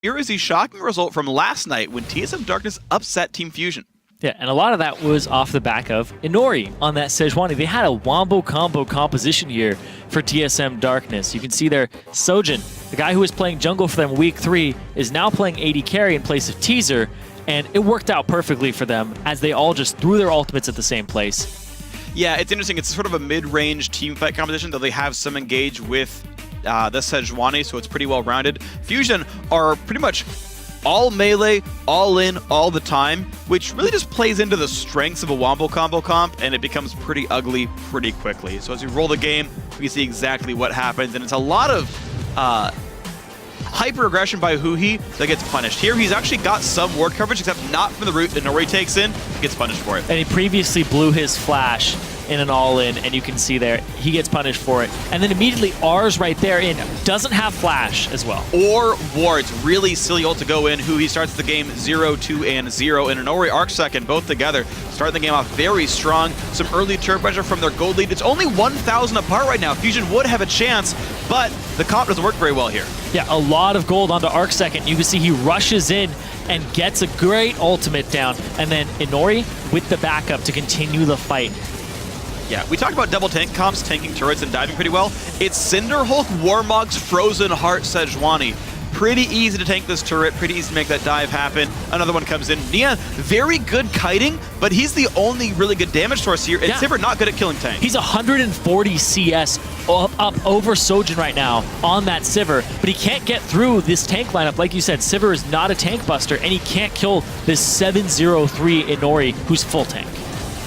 Here is the shocking result from last night when TSM Darkness upset Team Fusion. Yeah, and a lot of that was off the back of Inori on that Sejuani. They had a wombo combo composition here for TSM Darkness. You can see there, Sojin, the guy who was playing jungle for them week 3, is now playing AD carry in place of Teaser, and it worked out perfectly for them as they all just threw their ultimates at the same place. Yeah, it's interesting. It's sort of a mid-range team fight competition, though they have some engage with the Sejuani, so it's pretty well-rounded. Fusion are pretty much all melee, all in, all the time, which really just plays into the strengths of a wombo combo comp, and it becomes pretty ugly pretty quickly. So as we roll the game, we can see exactly what happens, and it's a lot of hyper-aggression by Huhi that gets punished. Here, he's actually got some ward coverage, except not from the route that Inori takes in. He gets punished for it. And he previously blew his flash in an all-in, and you can see there, he gets punished for it. And then immediately R's right there in, doesn't have flash as well. Or wards, really silly ult to go in. Huhi starts the game 0, 2, and 0, and Inori Arc second, both together, starting the game off very strong. Some early turret pressure from their gold lead. It's only 1,000 apart right now. Fusion would have a chance, but the comp doesn't work very well here. Yeah, a lot of gold onto Arc second. You can see he rushes in and gets a great ultimate down, and then Inori with the backup to continue the fight. Yeah, we talked about double tank comps, tanking turrets and diving pretty well. It's Cinderhulk, Warmog's Frozen Heart Sejuani. Pretty easy to tank this turret, pretty easy to make that dive happen. Another one comes in. Nia, very good kiting, but he's the only really good damage source here, and Sivir not good at killing tanks. He's 140 CS up over Sojin right now on that Sivir, but he can't get through this tank lineup. Like you said, Sivir is not a tank buster, and he can't kill this 703 Inori, who's full tank.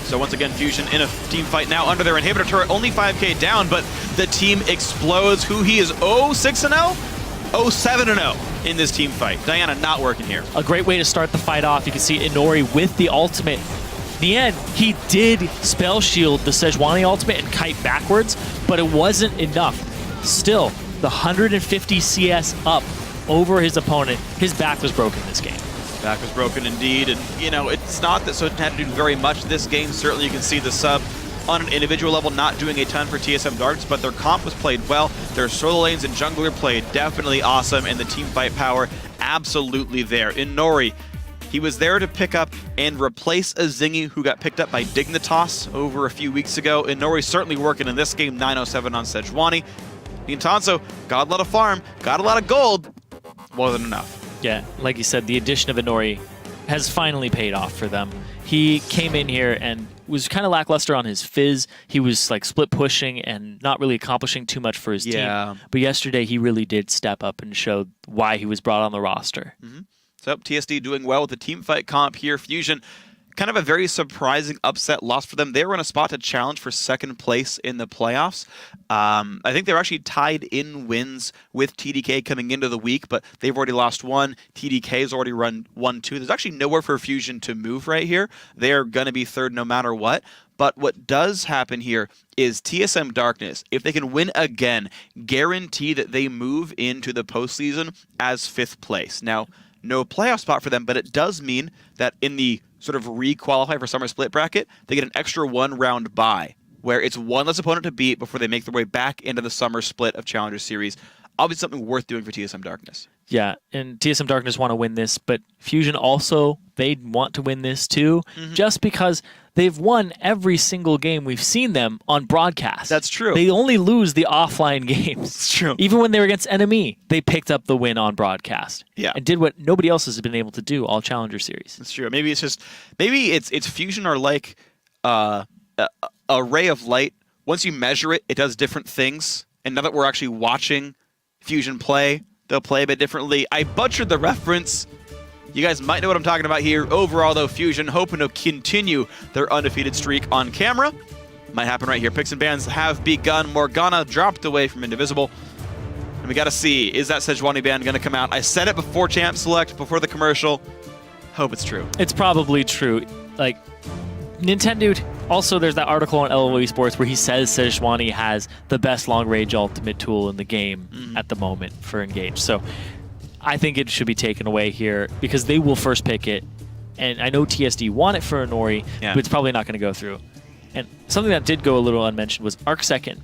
So once again, Fusion in a team fight now under their inhibitor turret, only 5k down, but the team explodes. Huhi is 0-6-0, 0-7-0 in this team fight. Diana not working here. A great way to start the fight off. You can see Inori with the ultimate. In the end, he did spell shield the Sejuani ultimate and kite backwards, but it wasn't enough. Still, the 150 CS up over his opponent. His back was broken this game. Back was broken indeed, and you know, it's not that Sojin had to do very much this game. Certainly you can see the sub on an individual level not doing a ton for TSM Darks, but their comp was played well. Their solo lanes and jungler played definitely awesome, and the team fight power absolutely there. Inori, he was there to pick up and replace a Zingy who got picked up by Dignitas over a few weeks ago. Inori certainly working in this game, 907 on Sejuani. Nintanso got a lot of farm, got a lot of gold, wasn't enough. Yeah, like you said, the addition of Inori has finally paid off for them. He came in here and was kind of lackluster on his fizz. He was like split pushing and not really accomplishing too much for his team. But yesterday he really did step up and showed why he was brought on the roster. So TSD doing well with the team fight comp here. Fusion, kind of a very surprising upset loss for them. They were in a spot to challenge for second place in the playoffs. I think they're actually tied in wins with TDK coming into the week, but they've already lost one. TDK's already run 1-2. There's actually nowhere for Fusion to move right here. They're going to be third no matter what. But what does happen here is TSM Darkness, if they can win again, guarantee that they move into the postseason as 5th place. Now, no playoff spot for them, but it does mean that in the sort of re-qualify for summer split bracket, they get an extra 1-round bye, where it's one less opponent to beat before they make their way back into the summer split of Challenger Series. Obviously something worth doing for TSM Darkness. Yeah, and TSM Darkness want to win this, but Fusion also, they want to win this too, just because they've won every single game we've seen them on broadcast. That's true. They only lose the offline games. It's true. Even when they were against Enemy, they picked up the win on broadcast. Yeah. And did what nobody else has been able to do all Challenger Series. That's true. Maybe it's just, maybe it's Fusion are like a ray of light. Once you measure it, it does different things. And now that we're actually watching Fusion play, they'll play a bit differently. I butchered the reference. You guys might know what I'm talking about here. Overall, though, Fusion hoping to continue their undefeated streak on camera. Might happen right here. Picks and bans have begun. Morgana dropped away from Indivisible. And we got to see, is that Sejuani ban going to come out? I said it before Champ Select, before the commercial. Hope it's true. It's probably true. Like, Nintendo, also there's that article on LOE Sports where he says Sejuani has the best long-range ultimate tool in the game at the moment for Engage. So I think it should be taken away here because they will first pick it. And I know TSD want it for Inori, but it's probably not going to go through. And something that did go a little unmentioned was Arc second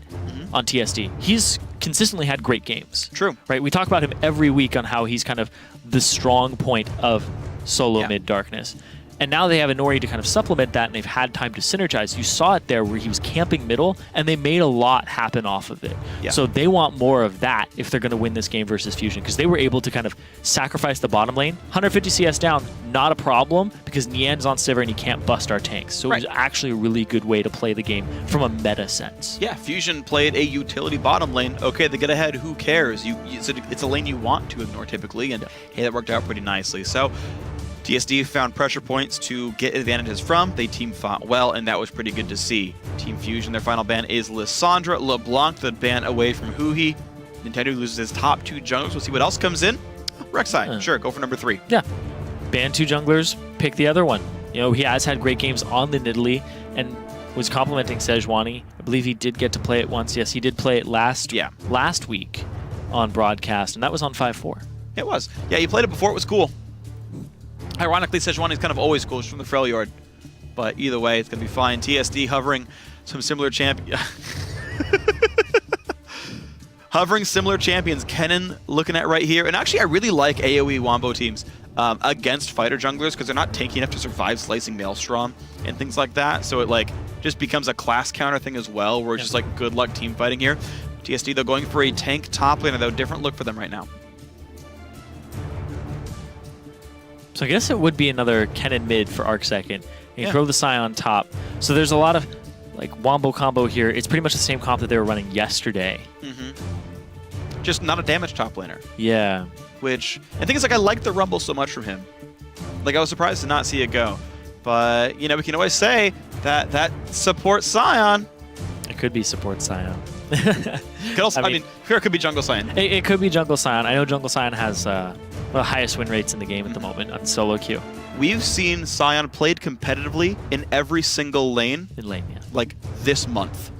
on TSD. He's consistently had great games. True. Right? We talk about him every week on how he's kind of the strong point of solo mid darkness. And now they have a Nori to kind of supplement that, and they've had time to synergize. You saw it there where he was camping middle, and they made a lot happen off of it. Yeah. So they want more of that if they're going to win this game versus Fusion, because they were able to kind of sacrifice the bottom lane. 150 CS down, not a problem, because Nian's on Sivir and he can't bust our tanks. So it was actually a really good way to play the game from a meta sense. Yeah, Fusion played a utility bottom lane. Okay, they get ahead, who cares? It's a lane you want to ignore typically, and hey, that worked out pretty nicely. So TSD found pressure points to get advantages from. They team fought well, and that was pretty good to see. Team Fusion, their final ban is Lissandra. LeBlanc, the ban away from Huhi. Nintendo loses his top 2 junglers. We'll see what else comes in. Rek'Sai, sure, go for number 3. Yeah. Ban 2 junglers, pick the other one. You know, he has had great games on the Nidalee and was complimenting Sejuani. I believe he did get to play it once. Yes, he did play it last week on broadcast, and that was on 5-4. It was. Yeah, he played it before. It was cool. Ironically, Sejuani's kind of always cool from the Freljord. But either way, it's going to be fine. TSD hovering some similar hovering similar champions. Kennen looking at right here. And actually, I really like AoE Wombo teams against fighter junglers because they're not tanky enough to survive slicing Maelstrom and things like that. So it like just becomes a class counter thing as well, where it's just like good luck team fighting here. TSD, though, going for a tank top laner, though. Different look for them right now. So I guess it would be another Kennen mid for Arc second. You throw the Psy on top. So there's a lot of like Wombo combo here. It's pretty much the same comp that they were running yesterday. Just not a damage top laner. Yeah. Which, I think it's like I like the Rumble so much from him. Like I was surprised to not see it go. But, you know, we can always say that support Scion. It could be support Scion. Could also, I mean, here it could be Jungle Scion. It could be Jungle Scion. I know Jungle Scion has the highest win rates in the game at the moment on solo queue. We've seen Scion played competitively in every single lane. In lane, yeah. Like this month.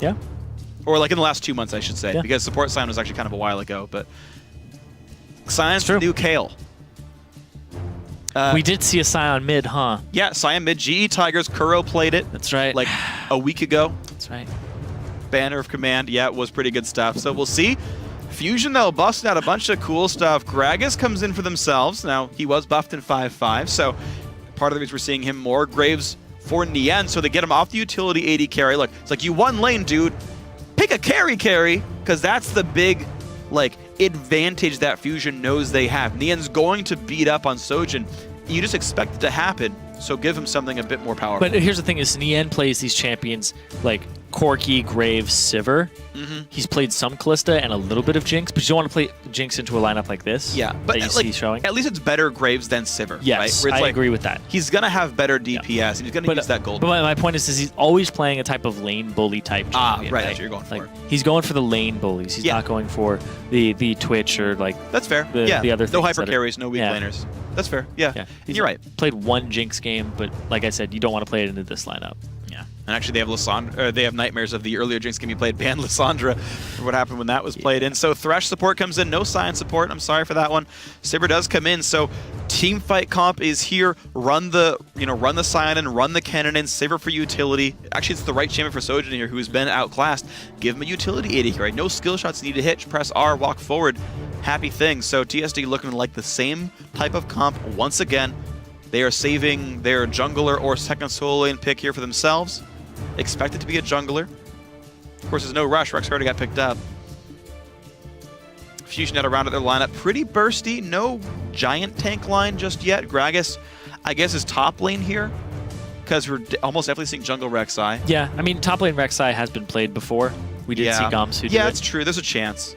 Yeah. Or like in the last 2 months, I should say. Yeah. Because support Scion was actually kind of a while ago. But Scion's the new Kale. We did see a Scion mid, huh? Yeah, Scion mid. GE Tigers. Kuro played it. That's right. Like a week ago. That's right. Banner of Command. Yeah, it was pretty good stuff. So we'll see. Fusion, though, busting out a bunch of cool stuff. Gragas comes in for themselves. Now, he was buffed in 5-5, so part of the reason we're seeing him more. Graves for Nian, so they get him off the utility AD carry. Look, it's like, you won lane, dude. Pick a carry, because that's the big, like, advantage that Fusion knows they have. Nian's going to beat up on Sojin. You just expect it to happen, so give him something a bit more powerful. But here's the thing is, Nian plays these champions like Corki, Graves, Sivir. He's played some Kalista and a little bit of Jinx, but you don't want to play Jinx into a lineup like this. Yeah, but that you see showing. At least it's better Graves than Sivir. Yes, right? I agree with that. He's going to have better DPS, and he's going to use that gold. But my point is he's always playing a type of lane bully type champion. Right, that's what you're going for. Like, he's going for the lane bullies. He's not going for the Twitch or like that's fair. The other no things hyper carries, no weak laners. That's fair. Yeah. You're right. Played one Jinx game, but like I said, you don't want to play it into this lineup. Yeah. And actually, they have Lissandra. They have nightmares of the earlier Jinx game you played, ban Lissandra, for what happened when that was played in. So Thresh support comes in, no Scion support. I'm sorry for that one. Sivir does come in, so team fight comp is here. Run the Scion and run the Kennen in. Sivir for utility. Actually, it's the right champion for Sojin here, who's been outclassed. Give him a utility AD here, right? No skill shots need to hit. Press R, walk forward. Happy thing. So TSD looking like the same type of comp once again. They are saving their jungler or second solo lane pick here for themselves. Expect it to be a jungler. Of course, there's no rush. Rex already got picked up. Fusion had around at their lineup. Pretty bursty. No giant tank line just yet. Gragas, I guess, is top lane here because we're almost definitely seeing jungle Rek'Sai. Yeah, I mean, top lane Rek'Sai has been played before. We did see Gamsu do it. Yeah, it's true. There's a chance.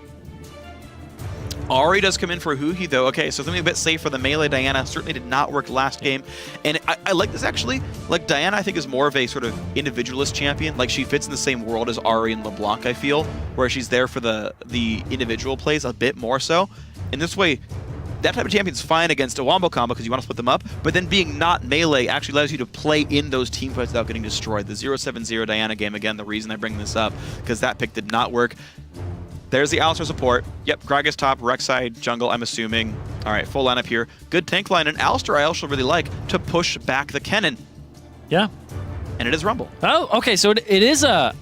Ahri does come in for Huhi, though. Okay, so something a bit safe for the melee. Diana certainly did not work last game. And I like this, actually. Like, Diana, I think, is more of a sort of individualist champion. Like, she fits in the same world as Ahri and LeBlanc, I feel, where she's there for the individual plays a bit more so. In this way, that type of champion's fine against a Wombo combo because you want to split them up, but then being not melee actually allows you to play in those team fights without getting destroyed. The 0-7-0 Diana game, again, the reason I bring this up, because that pick did not work. There's the Alistar support. Yep, Gragas top, Rek'Sai jungle, I'm assuming. All right, full lineup here. Good tank line, and Alistar I also really like to push back the Kennen. Yeah. And it is Rumble. Oh, okay, so it is a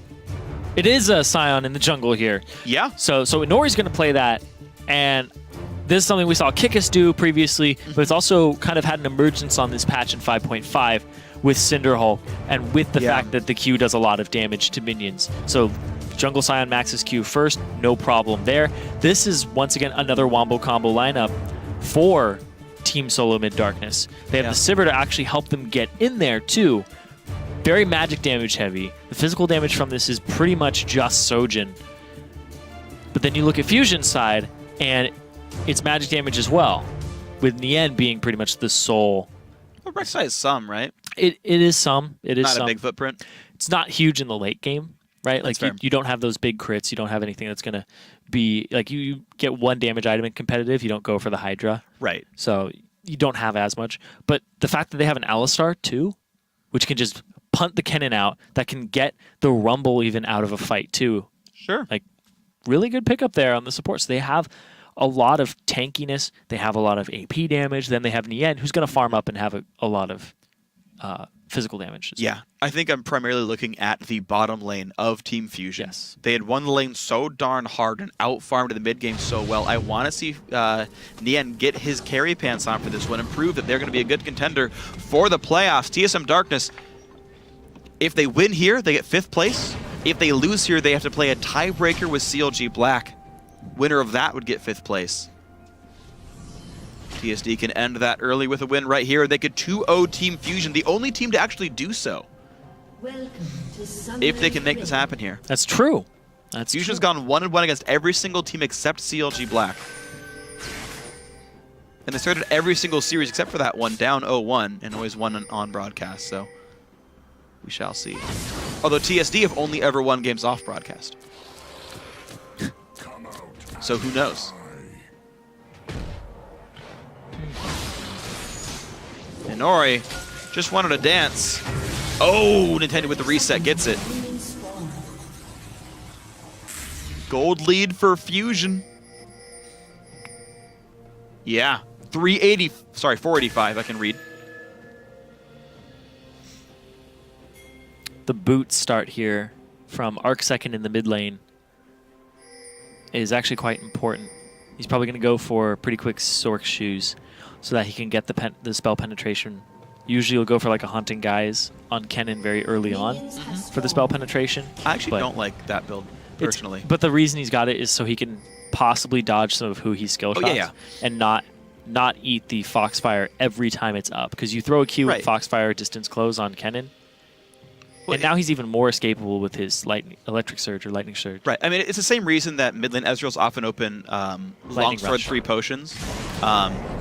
Scion in the jungle here. Yeah. So Nori's going to play that, And this is something we saw Kickus do previously, but it's also kind of had an emergence on this patch in 5.5 with Cinderhulk, and with the fact that the Q does a lot of damage to minions. So Jungle Scion maxes Q first, no problem there. This is, once again, another Wombo combo lineup for Team Solo Mid Darkness. They have the Sivir to actually help them get in there, too. Very magic damage heavy. The physical damage from this is pretty much just Sojin. But then you look at Fusion's side, and it's magic damage as well, with Nien being pretty much the sole. Well, Rek'Sai is some, right? It is some. It is not some. a big footprint. It's not huge in the late game, right? That's like you don't have those big crits. You don't have anything that's going to be like you get one damage item in competitive. You don't go for the Hydra. Right. So you don't have as much. But the fact that they have an Alistar too, which can just punt the Kennen out, that can get the Rumble even out of a fight too. Sure. Like really good pickup there on the support. So they have a lot of tankiness. They have a lot of AP damage. Then they have Nien, who's going to farm up and have a lot of physical damage. Yeah, I think I'm primarily looking at the bottom lane of Team Fusion. Yes. They had won the lane so darn hard and out-farmed in the mid-game so well. I want to see Nien get his carry pants on for this one and prove that they're going to be a good contender for the playoffs. TSM Darkness, if they win here, they get 5th place. If they lose here, they have to play a tiebreaker with CLG Black. Winner of that would get 5th place. TSD can end that early with a win right here. They could 2-0 Team Fusion, the only team to actually do so. If they can make this happen here. That's true. Fusion's gone 1-1 against every single team except CLG Black. And they started every single series except for that one down 0-1 and always won on broadcast, so we shall see. Although TSD have only ever won games off broadcast. So who knows? Inori just wanted to dance. Oh, Nintendo with the reset gets it. Gold lead for Fusion. Yeah, 485 I can read. The boot start here from Arc Second in the mid lane is actually quite important. He's probably going to go for pretty quick Sork shoes so that he can get the spell penetration. Usually he'll go for like a Haunting Guise on Kennen very early on for the spell penetration. I actually don't like that build, personally. But the reason he's got it is so he can possibly dodge some of who he's skill shots and not eat the Foxfire every time it's up. Because you throw a Q with Foxfire distance close on Kennen, and now he's even more escapable with his Electric Surge or Lightning Surge. Right. I mean, it's the same reason that mid lane Ezreal's often open Longsword 3 potions.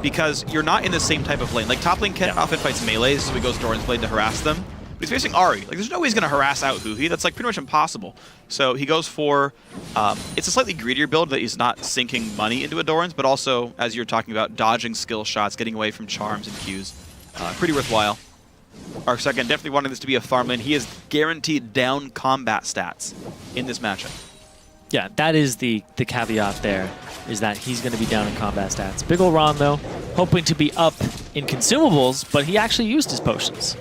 Because you're not in the same type of lane. Like, top lane Ken often fights melees, so he goes Doran's Blade to harass them. But he's facing Ahri. Like, there's no way he's going to harass out Huhi. That's, like, pretty much impossible. So he goes for... it's a slightly greedier build that he's not sinking money into a Doran's, but also, as you're talking about, dodging skill shots, getting away from charms and Qs. Pretty worthwhile. Arc Second definitely wanting this to be a farm lane. He is guaranteed down combat stats in this matchup. Yeah, that is the caveat there, is that he's going to be down in combat stats. Big ol' Ron, though, hoping to be up in consumables, but he actually used his potions.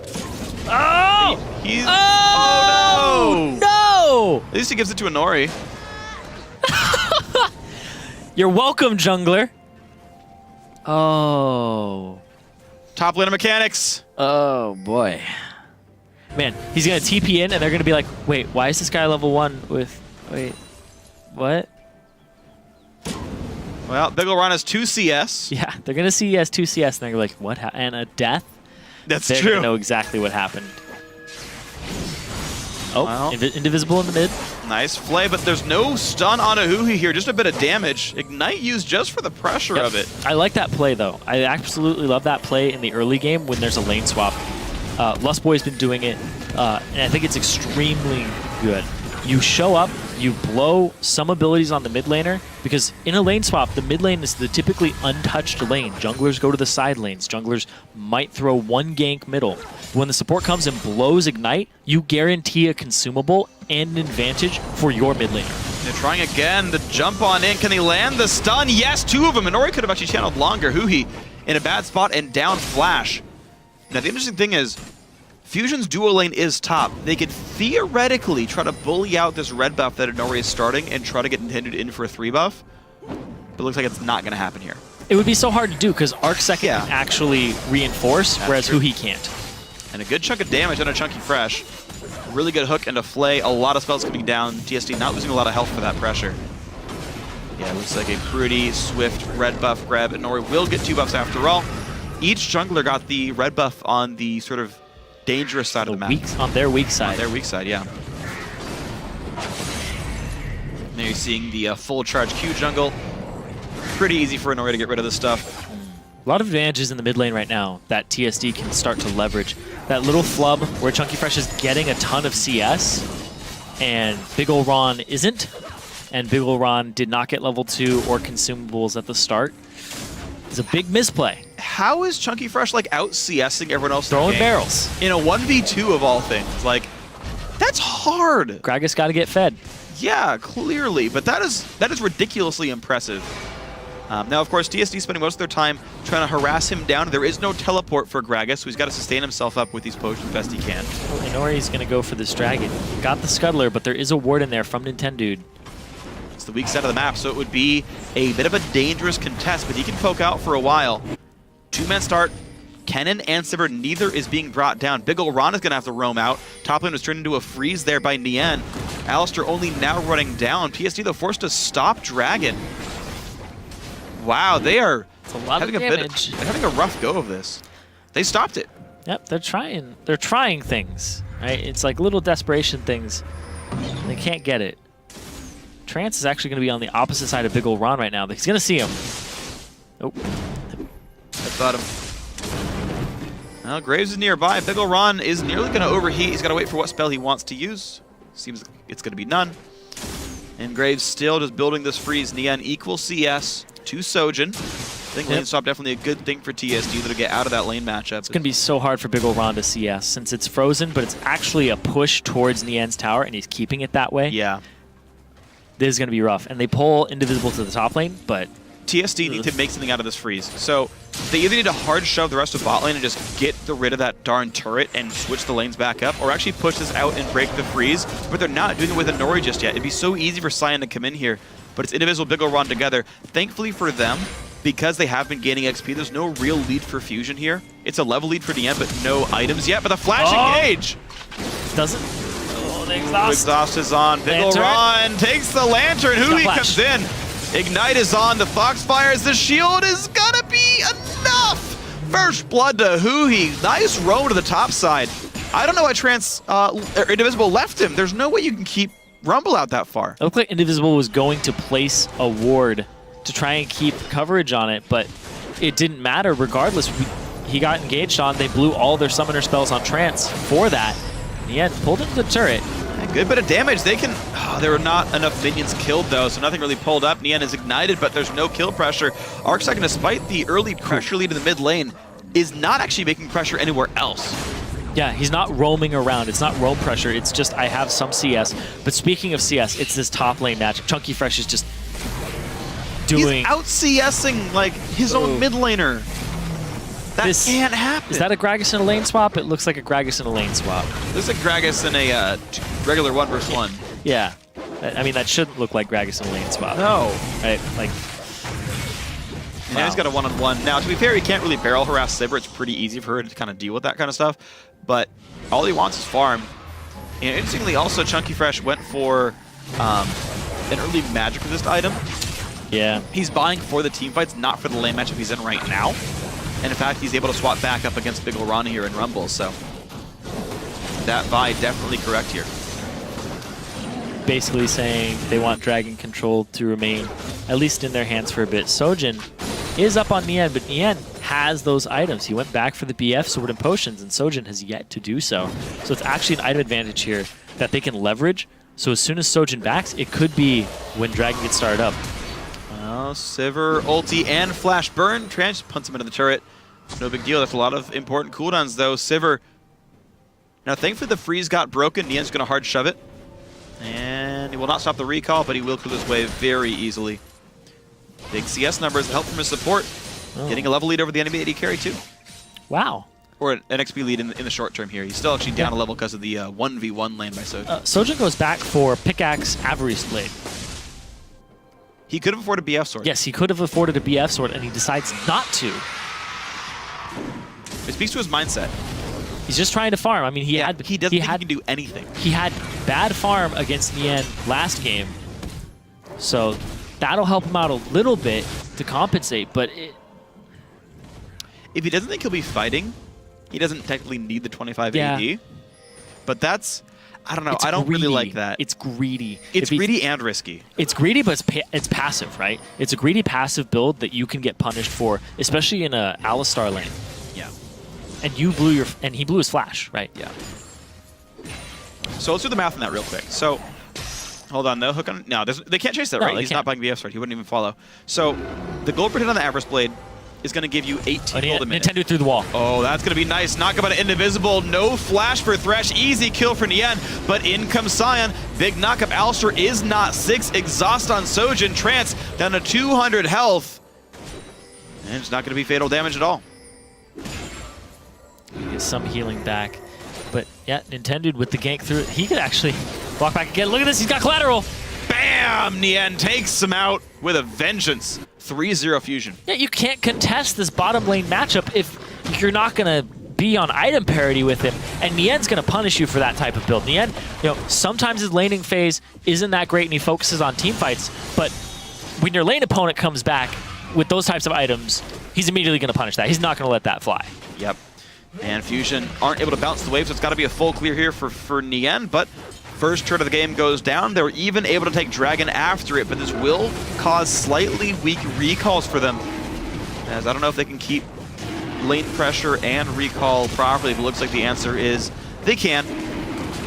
Oh! Oh, no! No! At least he gives it to Inori. You're welcome, jungler. Oh. Top lane of mechanics. Oh, boy. Man, he's going to TP in, and they're going to be like, wait, why is this guy level 1 with... Wait, what? Well, Big ol' Ron has 2 CS. Yeah, they're going to see he has 2 CS, and they're like, what? And a death? That's they're true. They know exactly what happened. Oh, well, indivisible in the mid. Nice play, but there's no stun on Ahuhi here. Just a bit of damage. Ignite used just for the pressure of it. I like that play, though. I absolutely love that play in the early game when there's a lane swap. Lustboy's been doing it, and I think it's extremely good. You show up, you blow some abilities on the mid laner, because in a lane swap, the mid lane is the typically untouched lane. Junglers go to the side lanes. Junglers might throw one gank middle. When the support comes and blows Ignite, you guarantee a consumable and an advantage for your mid laner. They're trying again to jump on in. Can they land the stun? Yes, 2 of them. Inori could have actually channeled longer. Huhi in a bad spot and down flash. Now, the interesting thing is, Fusion's dual lane is top. They could theoretically try to bully out this red buff that Inori is starting and try to get Nintendo in for a 3 buff. but it looks like it's not going to happen here. It would be so hard to do because Arc Second can actually reinforce, whereas true. Huhi can't. And a good chunk of damage on a Chunky Fresh. Really good hook and a flay. A lot of spells coming down. TSD not losing a lot of health for that pressure. Yeah, it looks like a pretty swift red buff grab. And Nori will get 2 buffs after all. Each jungler got the red buff on the sort of dangerous side of the map. On their weak side. On their weak side, yeah. Now you're seeing the full charge Q jungle. Pretty easy for Nori to get rid of this stuff. A lot of advantages in the mid lane right now that TSD can start to leverage. That little flub where Chunky Fresh is getting a ton of CS and Big Ol' Ron isn't. And Big Ol' Ron did not get level 2 or consumables at the start. It's a big misplay. How is Chunky Fresh like out CSing everyone else? Throwing barrels. In a 1v2 of all things. Like, that's hard. Gragas got to get fed. Yeah, clearly. But that is ridiculously impressive. Now, of course, TSD spending most of their time trying to harass him down. There is no teleport for Gragas, so he's got to sustain himself up with these potions best he can. And Nori's going to go for this dragon. Got the Scuttler, but there is a ward in there from Nintendude. It's the weak side of the map, so it would be a bit of a dangerous contest, but he can poke out for a while. 2-man start. Kennen and Sivir, neither is being brought down. Big Ol' Ron is going to have to roam out. Top lane was turned into a freeze there by Nien. Alistair only now running down. TSD, though, forced to stop Dragon. Wow, they are having a rough go of this. They stopped it. Yep, they're trying. They're trying things, right? It's like little desperation things. They can't get it. Trance is actually going to be on the opposite side of Big Ol' Ron right now. He's going to see him. Oh. I thought him. Well, Graves is nearby. Big Ol' Ron is nearly going to overheat. He's got to wait for what spell he wants to use. Seems it's going to be none. And Graves still just building this freeze. Nien equals CS to Sojin. I think lane swap definitely a good thing for TSD to get out of that lane matchup. It's going to be so hard for Big Ol' Ron to CS since it's frozen, but it's actually a push towards Nien's tower, and he's keeping it that way. Yeah. This is going to be rough. And they pull Indivisible to the top lane, but... TSD need to make something out of this freeze. So they either need to hard shove the rest of bot lane and just get rid of that darn turret and switch the lanes back up, or actually push this out and break the freeze, but they're not doing it with a Nori just yet. It'd be so easy for Cyan to come in here, but it's Indivisible, Big Ol' Ron together. Thankfully for them, because they have been gaining XP, there's no real lead for Fusion here. It's a level lead for Nien, but no items yet. But the flash engage! Doesn't. Oh, the exhaust. Exhaust is on. Big Ol' Ron takes the lantern. Huhi comes in. Ignite is on. The Foxfires. The shield is gonna be enough! First blood to Huhi. Nice roam to the top side. I don't know why Indivisible left him. There's no way you can keep Rumble out that far. It looked like Indivisible was going to place a ward to try and keep coverage on it, but it didn't matter regardless. He got engaged on. They blew all their summoner spells on Trance for that. Nien pulled into the turret. A good bit of damage. They can... Oh, there were not enough minions killed, though, so nothing really pulled up. Nien is ignited, but there's no kill pressure. Arcsecond, despite the early pressure lead in the mid lane, is not actually making pressure anywhere else. Yeah, he's not roaming around. It's not roam pressure. It's just, I have some CS. But speaking of CS, it's this top lane match. Chunky Fresh is just doing... He's out-CSing, like, his own mid laner. That can't happen. Is that a Gragas in a lane swap? It looks like a Gragas in a lane swap. This is a Gragas in a regular 1v1. Yeah. I mean, that shouldn't look like Gragas in a lane swap. No. Right? Like... Now he's got a one-on-one. Now, to be fair, he can't really barrel harass Sivir. It's pretty easy for her to kind of deal with that kind of stuff. But all he wants is farm. And interestingly, also, Chunky Fresh went for an early magic resist item. Yeah. He's buying for the team fights, not for the lane matchup he's in right now. And in fact, he's able to swap back up against Big Ol' Ron here in Rumble, so that buy definitely correct here. Basically saying they want Dragon Control to remain at least in their hands for a bit. Sojin is up on Nien, but Nien has those items. He went back for the BF Sword and Potions, and Sojin has yet to do so. So it's actually an item advantage here that they can leverage. So as soon as Sojin backs, it could be when Dragon gets started up. Well, Sivir, ulti, and flash burn. Trance punts him into the turret. No big deal. That's a lot of important cooldowns, though. Sivir. Now, thankfully, the freeze got broken. Nien's going to hard shove it. And he will not stop the recall, but he will clear his way very easily. Big CS numbers, help from his support. Getting a level lead over the enemy that he carried, too. Wow. Or an XP lead in the short term here. He's still actually down a level because of the 1v1 lane by Sojin. Sojin goes back for Pickaxe Avarice Blade. He could have afforded BF sword. Yes, he could have afforded a BF sword, and he decides not to. It speaks to his mindset. He's just trying to farm. I mean, he doesn't think he can do anything. He had bad farm against Nien last game, so that'll help him out a little bit to compensate, but if he doesn't think he'll be fighting, he doesn't technically need the 25 Yeah. AD. But that's, I don't know, it's I don't greedy. really like that. It's greedy. It's greedy and risky. It's greedy, but it's passive, right? It's a greedy passive build that you can get punished for, especially in a Alistar lane. Yeah. And he blew his flash, right? Yeah. So let's do the math on that real quick. So, hold on, no hook on, no, they can't chase that, No, right? they He's can't. not buying BF sword, he wouldn't even follow. So, the gold protect on the Avarice Blade is going to give you 18 gold a minute. Nintendo through the wall. Oh, that's going to be nice. Knock about an Indivisible. No flash for Thresh. Easy kill for Nien. But in comes Sion. Big knockup. Alistar is not 6. Exhaust on Sojin. Trance down to 200 health. And it's not going to be fatal damage at all. He gets some healing back. But yeah, Nintendo with the gank through it. He could actually walk back again. Look at this. He's got collateral. Bam! Nien takes him out with a vengeance. 3-0 fusion. Yeah, you can't contest this bottom lane matchup if you're not going to be on item parity with him, and Nien's going to punish you for that type of build. Nien, sometimes his laning phase isn't that great and he focuses on team fights, but when your lane opponent comes back with those types of items, he's immediately going to punish that. He's not going to let that fly. Yep. And Fusion aren't able to bounce the wave, so it's got to be a full clear here for Nien, but first turn of the game goes down. They were even able to take Dragon after it, but this will cause slightly weak recalls for them. As I don't know if they can keep lane pressure and recall properly, but it looks like the answer is they can.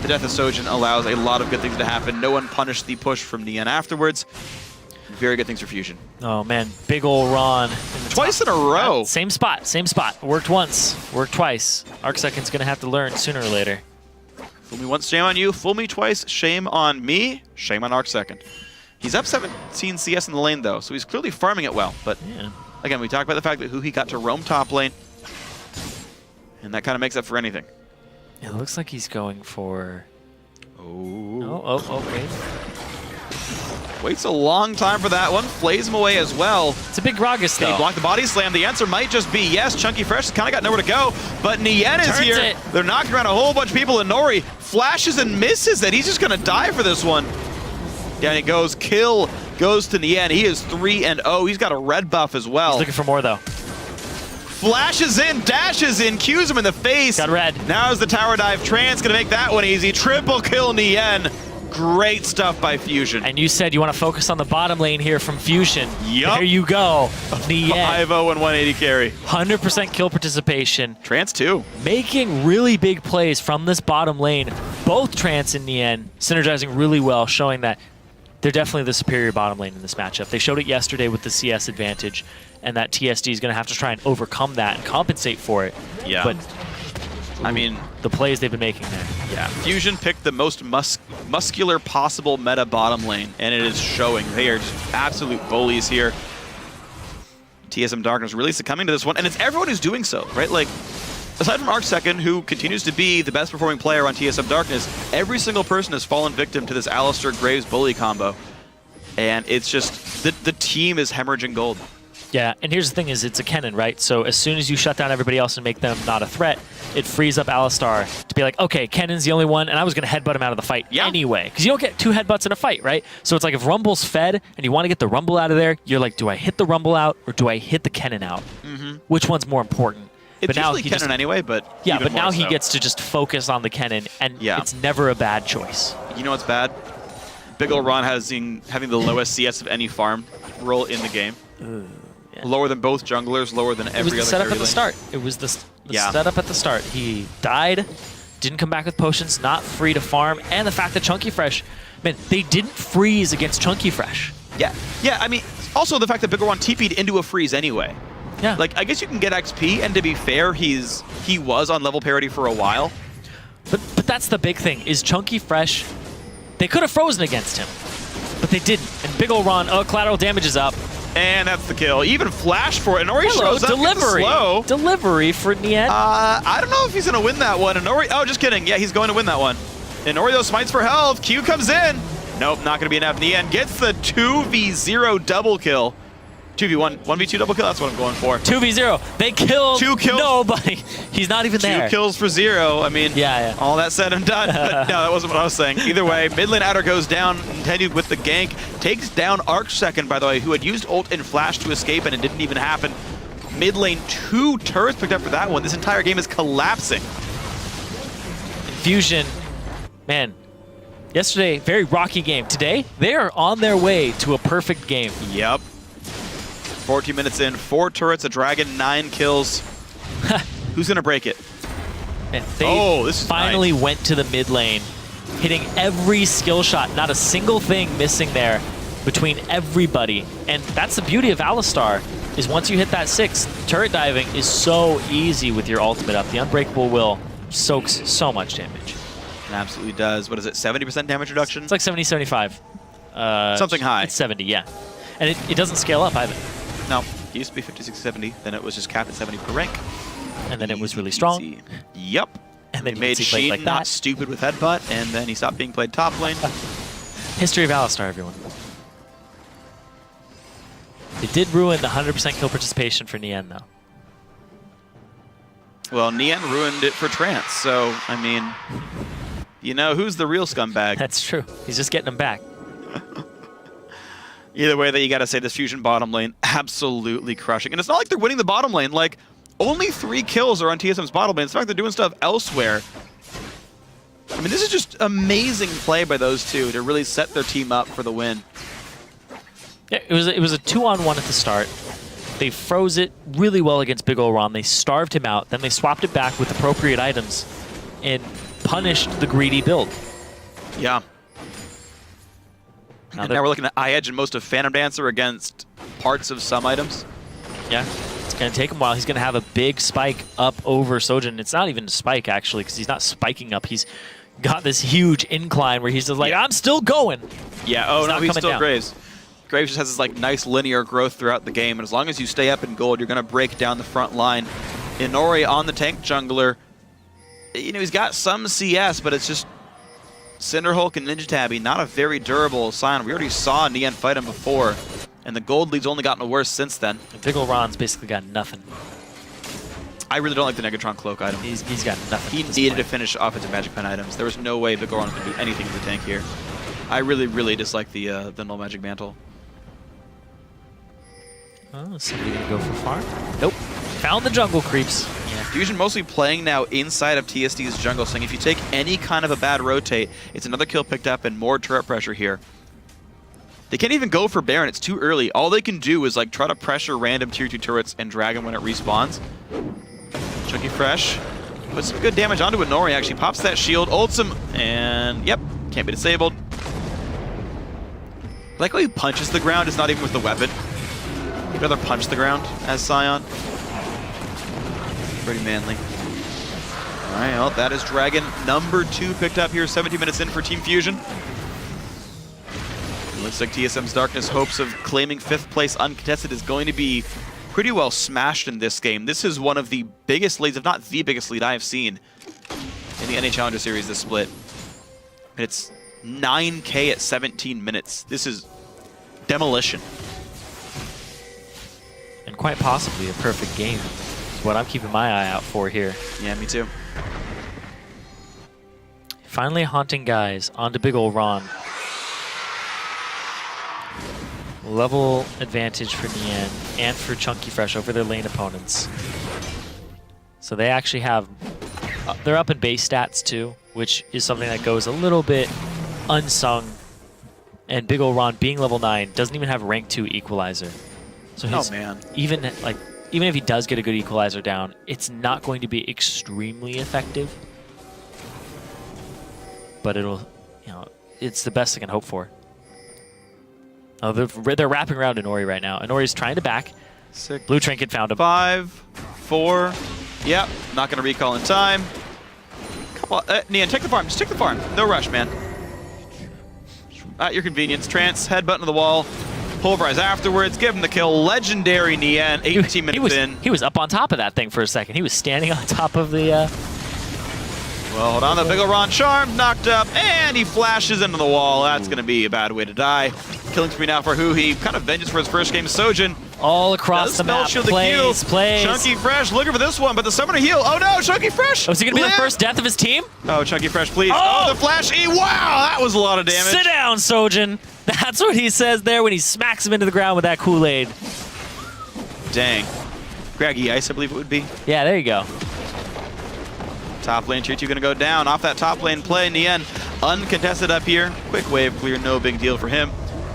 The death of Sojin allows a lot of good things to happen. No one punished the push from Nien afterwards. Very good things for Fusion. Oh man, big ol' Ron. Twice in a row. Same spot, same spot. Worked once, worked twice. Arcsecond's gonna have to learn sooner or later. Fool me once, shame on you. Fool me twice, shame on me. Shame on Arcsecond. He's up 17 CS in the lane, though, so he's clearly farming it well. But Yeah. again, we talked about the fact that he got to roam top lane, and that kind of makes up for anything. It looks like he's going for... Oh. Oh, wait. Waits a long time for that one. Flays him away as well. It's a big Gragas, Can he though. block the body slam? The answer might just be yes. Chunky Fresh has kind of got nowhere to go, but Nien is Turns here. it. They're knocking around a whole bunch of people, and Nori flashes and misses it. He's just going to die for this one. Down he goes. Kill goes to Nien. He is 3-0. He's got a red buff as well. He's looking for more, though. Flashes in, dashes in, cues him in the face. Got red. Now is the tower dive. Trance going to make that one easy. Triple kill Nien. Great stuff by Fusion. And you said you want to focus on the bottom lane here from Fusion. Yup. There you go. Nien. 5-0 and 180 carry. 100% kill participation. Trance too. Making really big plays from this bottom lane. Both Trance and Nien synergizing really well, showing that they're definitely the superior bottom lane in this matchup. They showed it yesterday with the CS advantage, and that TSD is going to have to try and overcome that and compensate for it. Yeah. But I mean, the plays they've been making there. yeah. Fusion picked the most muscular possible meta bottom lane, and it is showing. They are just absolute bullies here. TSM Darkness really succumbing to this one, and it's everyone who's doing so, right? Like, aside from Arcsecond, who continues to be the best performing player on TSM Darkness, every single person has fallen victim to this Alistar Graves bully combo. And it's just, the team is hemorrhaging gold. Yeah, and here's the thing is it's a Kennen, right? So as soon as you shut down everybody else and make them not a threat, it frees up Alistar to be like, okay, Kennen's the only one, and I was going to headbutt him out of the fight anyway. Because you don't get 2 headbutts in a fight, right? So it's like if Rumble's fed and you want to get the Rumble out of there, you're like, do I hit the Rumble out or do I hit the Kennen out? Which one's more important? It's but now usually Kennen anyway, but yeah, even but now more he so. gets to just focus on the Kennen, and it's never a bad choice. You know what's bad? Big ol' Ron having the lowest CS of any farm role in the game. Yeah. Lower than both junglers, lower than every other It was the setup carry at the lane. start. It was the setup at the start. He died, didn't come back with potions, not free to farm, and the fact that Chunky Fresh, man, they didn't freeze against Chunky Fresh. Yeah, I mean, also the fact that Big ol' Ron TP'd into a freeze anyway. Yeah. Like, I guess you can get XP, and to be fair, he was on level parity for a while. But that's the big thing, is Chunky Fresh, they could have frozen against him, but they didn't. And Big ol' Ron, collateral damage is up. And that's the kill. Even flash for it. Nori shows up, delivery. gets the slow. Delivery for Nien. I don't know if he's going to win that one. And Nori, oh, just kidding. Yeah, he's going to win that one. And Nori, though, smites for health. Q comes in. Nope, not going to be enough. Nian gets the 2v0 double kill. 2v1, 1v2 double kill, that's what I'm going for. 2v0. They killed 2 kills. nobody. He's not even there. 2 kills for 0. I mean, yeah. all that said and done. But no, that wasn't what I was saying. Either way, mid lane Adder goes down, Nintendo with the gank. Takes down Arc second, by the way, who had used ult and flash to escape, and it didn't even happen. Mid lane, 2 turrets picked up for that one. This entire game is collapsing. Fusion, man, yesterday, very rocky game. Today, they are on their way to a perfect game. Yep. 14 minutes in, 4 turrets, a dragon, 9 kills. Who's going to break it? And they this is finally nice. went to the mid lane, hitting every skill shot. Not a single thing missing there between everybody. And that's the beauty of Alistar, is once you hit that 6, turret diving is so easy with your ultimate up. The Unbreakable Will soaks so much damage. It absolutely does. What is it, 70% damage reduction? It's like 70, 75. Something high. It's 70, yeah. And it doesn't scale up either. No, it used to be 56, 70. Then it was just capped at 70 per rank. And then it was really strong. Easy. Yep. And then he made Sheen like not that. stupid with headbutt, and then he stopped being played top lane. History of Alistar, everyone. It did ruin the 100% kill participation for Nian, though. Well, Nian ruined it for Trance, so, I mean, you know, who's the real scumbag? That's true. He's just getting them back. Either way, that you got to say this Fusion bottom lane absolutely crushing. And it's not like they're winning the bottom lane. Like, only 3 kills are on TSM's bottom lane. It's not like they're doing stuff elsewhere. I mean, this is just amazing play by those two to really set their team up for the win. Yeah, it was a 2-on-1 at the start. They froze it really well against Big Ol' Ron. They starved him out. Then they swapped it back with appropriate items and punished the greedy build. Yeah. And now we're looking at Eye Edge and most of Phantom Dancer against parts of some items. Yeah, it's going to take him a while. He's going to have a big spike up over Sojin. It's not even a spike, actually, because he's not spiking up. He's got this huge incline where he's just like, I'm still going. Yeah, oh, no, he's still down. Graves. Graves just has this like nice linear growth throughout the game, and as long as you stay up in gold, you're going to break down the front line. Inori on the tank jungler, you know, he's got some CS, but it's just Cinderhulk and Ninja Tabby, not a very durable Scion. We already saw Nian fight him before, and the gold lead's only gotten worse since then. Big Ol' Ron's basically got nothing. I really don't like the Negatron Cloak item. He's got nothing. He needed to finish offensive Magic Pen items. There was no way Big Ol' Ron could do anything to the tank here. I really, really dislike the Null Magic Mantle. Oh, somebody gonna go for farm? Nope. Found the jungle creeps. Yeah, Fusion mostly playing now inside of TSD's jungle, saying if you take any kind of a bad rotate, it's another kill picked up and more turret pressure here. They can't even go for Baron, it's too early. All they can do is like try to pressure random tier 2 turrets and drag him when it respawns. Chunky Fresh puts some good damage onto Inori, actually pops that shield, ults him, and yep, can't be disabled. I like how he punches the ground, it's not even with the weapon. He'd rather punch the ground as Scion. Pretty manly. All right, well, that is Dragon number 2 picked up here, 17 minutes in for Team Fusion. It looks like TSM's Darkness hopes of claiming 5th place uncontested is going to be pretty well smashed in this game. This is one of the biggest leads, if not the biggest lead I've seen in the NA Challenger Series this split. It's 9K at 17 minutes. This is demolition. And quite possibly a perfect game. Is what I'm keeping my eye out for here. Yeah, me too. Finally haunting guys onto Big Ol' Ron. Level advantage for Nian and for Chunky Fresh over their lane opponents. So they actually have, they're up in base stats too, which is something that goes a little bit unsung. And Big Ol' Ron being level 9 doesn't even have rank 2 equalizer. So his, even if he does get a good equalizer down, it's not going to be extremely effective. But it'll, you know, it's the best I can hope for. Oh, they're wrapping around Inori right now. Inori's trying to back. 6. Blue Trinket found him. 5, 4. Yep, not going to recall in time. Come on, Nian, take the farm. Just take the farm. No rush, man. At your convenience. Trance, headbutt into the wall. Pulverize afterwards. Give him the kill. Legendary Nian, 18 minutes in. He was up on top of that thing for a second. He was standing on top of the Well, hold on, the big ol' Ron Charm knocked up, and he flashes into the wall. That's going to be a bad way to die. Killing spree now for Huhi. Kind of vengeance for his first game. Sojin. All across the map. Plays. Chunky Fresh looking for this one, but the summoner heal. Oh no, Chunky Fresh! Oh, is he going to be the first death of his team? Oh, Chunky Fresh, please. Oh, the Flash E. Wow, that was a lot of damage. Sit down, Sojin. That's what he says there when he smacks him into the ground with that Kool-Aid. Dang. Craggy Ice, I believe it would be. Yeah, there you go. Top lane tier 2 gonna go down off that top lane play. In the end, uncontested up here. Quick wave clear, no big deal for him.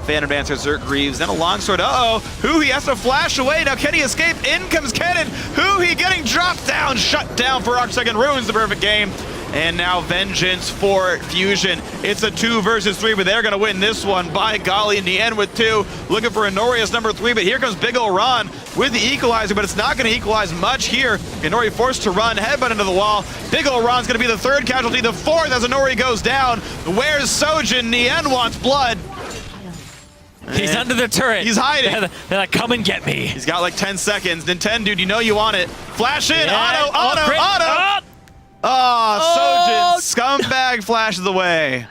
Fan advancer, Zerk Greaves, then a longsword. Uh-oh, Huhi has to flash away. Now can he escape? In comes Kennen. Huhi getting dropped down, shut down for Arcsecond, ruins the perfect game. And now vengeance for Fusion. It's a 2 versus 3, but they're gonna win this one. By golly, in the end with 2. Looking for Inori as number 3, but here comes Big Ol' Ron with the equalizer, but it's not gonna equalize much here. Inori forced to run, headbutt into the wall. Big Ol' Ron's gonna be the 3rd casualty, the 4th as Inori goes down. Where's Sojin? Nien wants blood. He's under the turret. He's hiding. They're like, come and get me. He's got like 10 seconds. Nintendo, dude, you know you want it. Flash in, yeah. auto. Oh, Sojin, scumbag flashes away.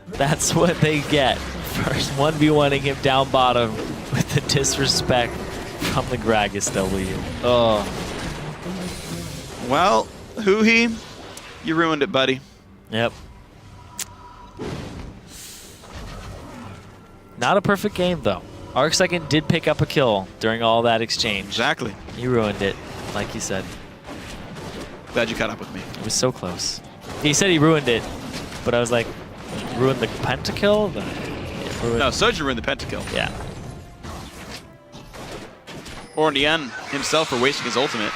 That's what they get. First 1v1ing him down bottom with the disrespect from the Gragas W. Oh. Well, Huhi, you ruined it, buddy. Yep. Not a perfect game, though. Arcsecond did pick up a kill during all that exchange. Exactly. He ruined it, like you said. Glad you caught up with me. It was so close. He said he ruined it, but I was like, ruined the pentakill? No, Sojin ruined the pentakill. Yeah. Or Nien himself for wasting his ultimate.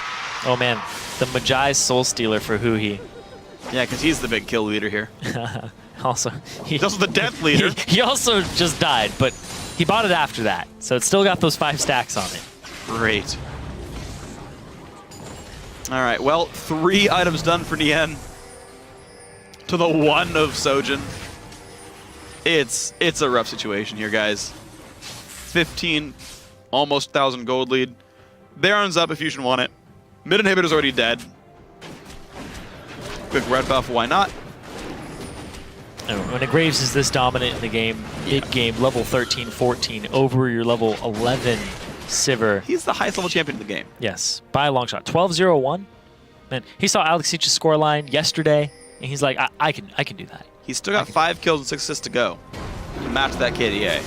Oh man, the Magi Soul Stealer for Huhi. Yeah, because he's the big kill leader here. Also, he's also the death leader. He also just died, but he bought it after that, so it's still got those 5 stacks on it. Great. All right, well, 3 items done for Nien to the 1 of Sojin. It's a rough situation here, guys. 15, almost 1,000 gold lead. Baron's up if Fusion won it. Mid inhibitor's already dead. Quick red buff, why not? When a Graves is this dominant in the game, big game, level 13, 14, over your level 11 Sivir. He's the highest level champion in the game. Yes, by a long shot. 12-0-1. Man, he saw Alex Seach's scoreline yesterday, and he's like, I can do that. He's still got 5 kills and 6 assists to go to match that KDA.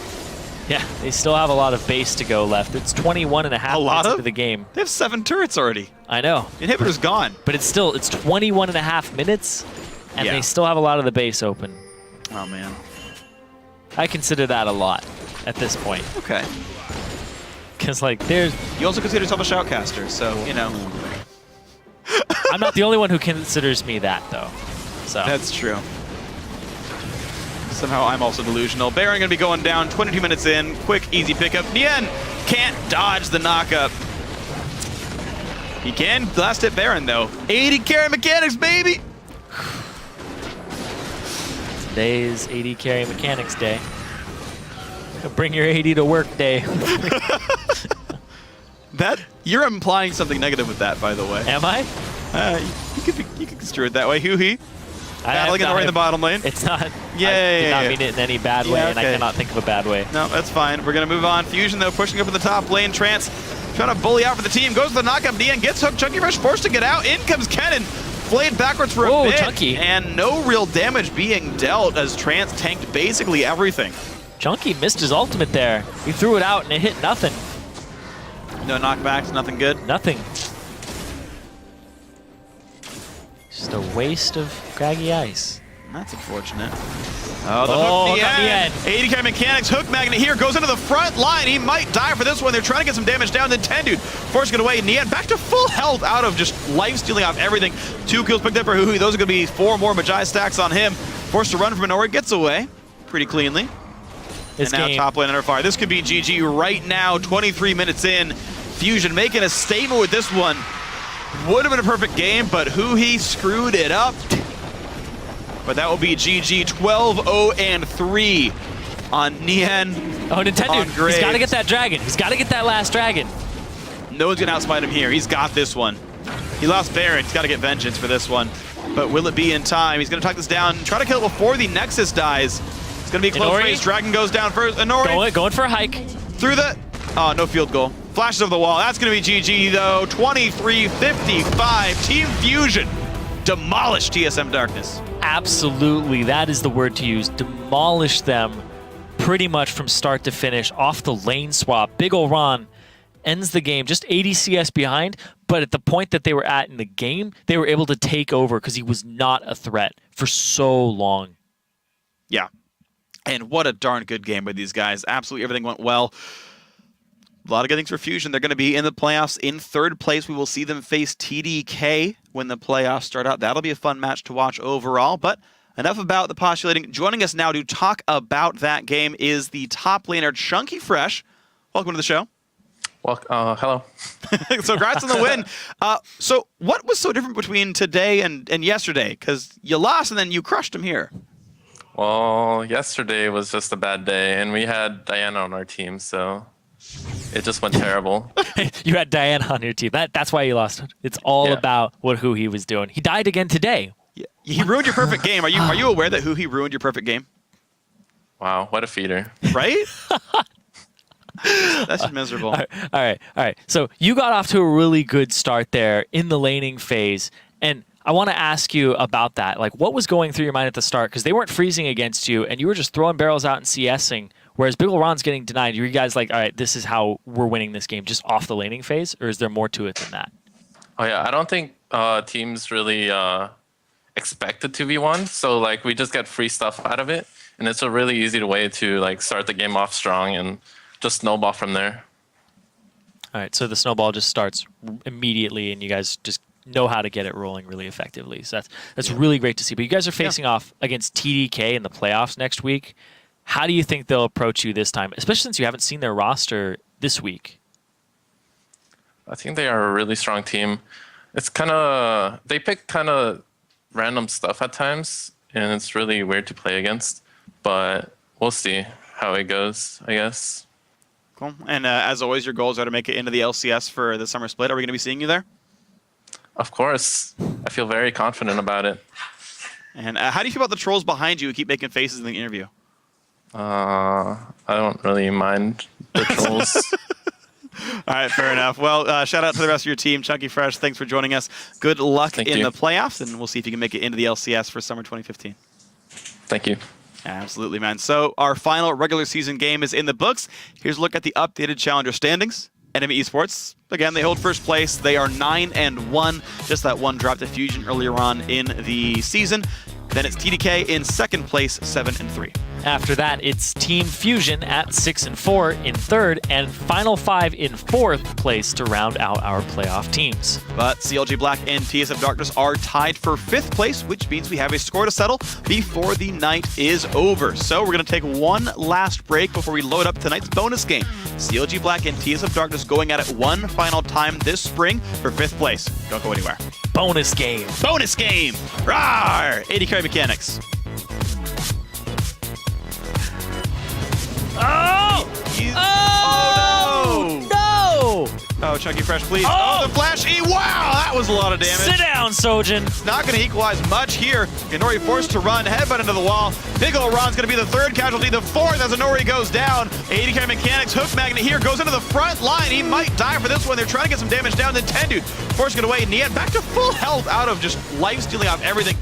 Yeah, they still have a lot of base to go left. It's 21 and a half minutes into the game. They have 7 turrets already. I know. Inhibitor's gone. But it's 21 and a half minutes, and they still have a lot of the base open. Oh, man. I consider that a lot at this point. Okay. Because, like, there's... You also consider yourself a shoutcaster, so, you know. I'm not the only one who considers me that, though. So that's true. Somehow I'm also delusional. Baron gonna be going down 22 minutes in. Quick, easy pickup. Nien can't dodge the knockup. He can last hit Baron, though. 80 carry mechanics, baby! Today's 80 carry mechanics day. Bring your 80 to work day. You're implying something negative with that, by the way. Am I? You could construe it that way. Huhi. Battling it right in the bottom lane. It's not. Yeah, I did not mean it in any bad way, and I cannot think of a bad way. No, that's fine. We're going to move on. Fusion, though, pushing up in the top lane. Trance trying to bully out for the team. Goes to the knockup. Nien gets hooked. Chunky Fresh forced to get out. In comes Kennen. Flayed backwards for a bit. Chunky. And no real damage being dealt as Trance tanked basically everything. Chunky missed his ultimate there. He threw it out and it hit nothing. No knockbacks, nothing good? Nothing. Just a waste of craggy ice. That's unfortunate. Oh, the hook at the end. 80k mechanics, hook magnet here, goes into the front line. He might die for this one. They're trying to get some damage down. Nintendo forcing it away. Nien back to full health out of just life stealing off everything. 2 kills picked up for Huhi. Those are going to be 4 more Magi stacks on him. Forced to run from Inori, gets away pretty cleanly. And now top lane under fire. This could be GG right now, 23 minutes in. Fusion making a statement with this one. Would have been a perfect game, but Huhi screwed it up. But that will be GG 12-0-3 on Nien. Oh, Nintendo, he's got to get that dragon. He's got to get that last dragon. No one's going to outsmite him here. He's got this one. He lost Baron. He's got to get vengeance for this one. But will it be in time? He's going to tuck this down and try to kill it before the Nexus dies. It's going to be a close race. Dragon goes down first. Inori going for a hike. through the... Oh, no field goal. Flashes over the wall. That's going to be GG, though. 23-55. Team Fusion demolish TSM Darkness. Absolutely. That is the word to use. Demolish them pretty much from start to finish off the lane swap. Big ol' Ron ends the game just 80 CS behind, but at the point that they were at in the game, they were able to take over because he was not a threat for so long. Yeah. And what a darn good game by these guys. Absolutely everything went well. A lot of good things for Fusion. They're going to be in the playoffs in third place. We will see them face TDK when the playoffs start out. That'll be a fun match to watch overall. But enough about the postulating. Joining us now to talk about that game is the top laner, Chunky Fresh. Welcome to the show. Well, hello. So congrats on the win. So what was so different between today and yesterday? Because you lost and then you crushed them here. Well, yesterday was just a bad day, and we had Diana on our team, so it just went terrible. You had Diana on your team. That's why you lost. It's all about who he was doing. He died again today. Yeah. He ruined your perfect game. Are you aware that he ruined your perfect game? Wow, what a feeder. Right? That's just miserable. All right. So you got off to a really good start there in the laning phase, and I want to ask you about that. Like, what was going through your mind at the start? Because they weren't freezing against you, and you were just throwing barrels out and CSing, whereas Big ol' Ron's getting denied. You guys like, all right, this is how we're winning this game, just off the laning phase, or is there more to it than that? Oh yeah, I don't think teams really expect it to be one. So like, we just get free stuff out of it, and it's a really easy way to like start the game off strong and just snowball from there. All right, so the snowball just starts immediately, and you guys just know how to get it rolling really effectively. So that's really great to see. But you guys are facing off against TDK in the playoffs next week. How do you think they'll approach you this time, especially since you haven't seen their roster this week? I think they are a really strong team. It's kind of, they pick kind of random stuff at times, and it's really weird to play against. But we'll see how it goes, I guess. Cool. And as always, your goals are to make it into the LCS for the summer split. Are we going to be seeing you there? Of course. I feel very confident about it. And how do you feel about the trolls behind you who keep making faces in the interview? I don't really mind the trolls. All right, fair enough. Well, shout out to the rest of your team. Chunky Fresh, thanks for joining us. Good luck in the playoffs, and we'll see if you can make it into the LCS for summer 2015. Thank you. Absolutely, man. So our final regular season game is in the books. Here's a look at the updated challenger standings. Enemy Esports, again, they hold first place. They are 9-1. Just that one drop to Fusion earlier on in the season. Then it's TDK in second place, 7-3. After that, it's Team Fusion at 6-4 in third, and Final 5 in fourth place to round out our playoff teams. But CLG Black and TSM Darkness are tied for fifth place, which means we have a score to settle before the night is over. So we're going to take one last break before we load up tonight's bonus game. CLG Black and TSM Darkness going at it one final time this spring for fifth place. Don't go anywhere. Bonus game. Bonus game! Rawr! 80 carry mechanics. Oh! Oh no! Oh, Chunky Fresh, please. Oh, the flash E! Wow, that was a lot of damage. Sit down, Sojin. Not going to equalize much here. Inori forced to run, headbutt into the wall. Big ol' Ron's going to be the third casualty, the fourth as Inori goes down. 80 carry mechanics, hook magnet here, goes into the front line. He might die for this one. They're trying to get some damage down. Then Tendu forcing it away. Niet back to full health out of just life stealing off everything.